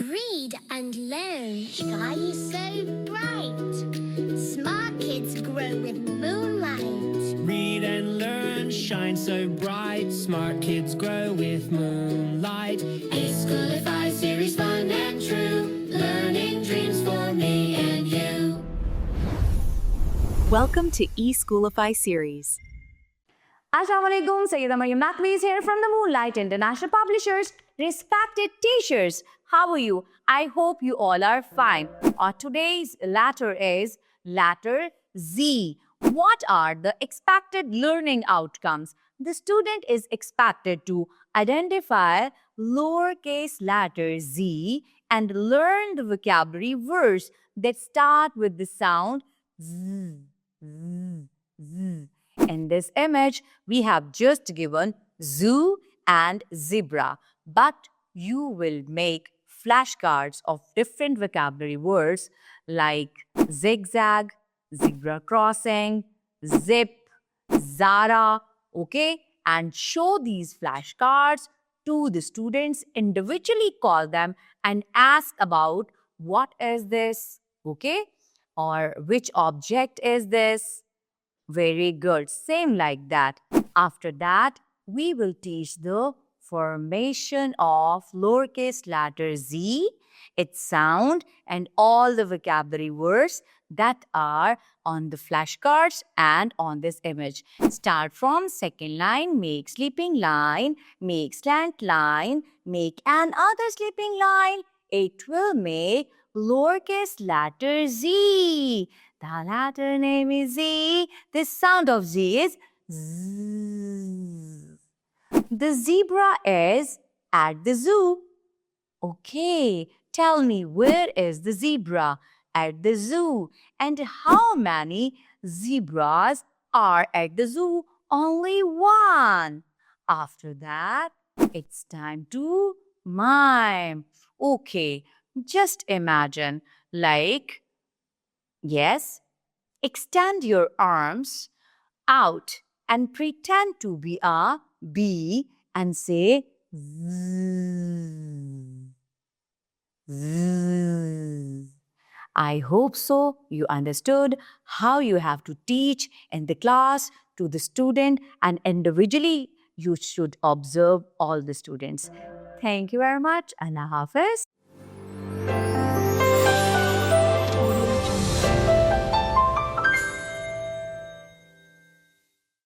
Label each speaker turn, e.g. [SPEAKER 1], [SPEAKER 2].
[SPEAKER 1] Read and learn. Sky is so bright. Smart kids grow with moonlight.
[SPEAKER 2] Read and learn, shine so bright. Smart kids grow with moonlight. eSchoolify series, fun and true. Learning dreams for me and you.
[SPEAKER 3] Welcome to eSchoolify series.
[SPEAKER 4] Assalamualaikum, Sayyida Maryam Naqvi is here from the Moonlight International Publishers. Respected teachers, how are you? I hope you all are fine. Today's letter is letter Z. What are the expected learning outcomes? The student is expected to identify lowercase letter Z and learn the vocabulary words that start with the sound Z, Z, Z. In this image, we have just given zoo and zebra, but you will make flashcards of different vocabulary words like zigzag, zebra crossing, zip, Zara, okay? And show these flashcards to the students, individually call them and ask about what is this, okay? Or which object is this? Very good. Same like that. After that, we will teach the formation of lowercase letter Z, its sound, and all the vocabulary words that are on the flashcards and on this image. Start from second line, make sleeping line, make slant line, make another sleeping line. It will make lowercase letter Z. The letter name is Z. The sound of Z is Z. The zebra is at the zoo. Okay, tell me, where is the zebra? At the zoo. And how many zebras are at the zoo? Only one. After that, it's time to mime. Okay, just imagine, like, yes, extend your arms out and pretend to be a bee and say zzz, zzz. I hope so you understood how you have to teach in the class to the student, and individually you should observe all the students. Thank you very much. Allah Hafiz.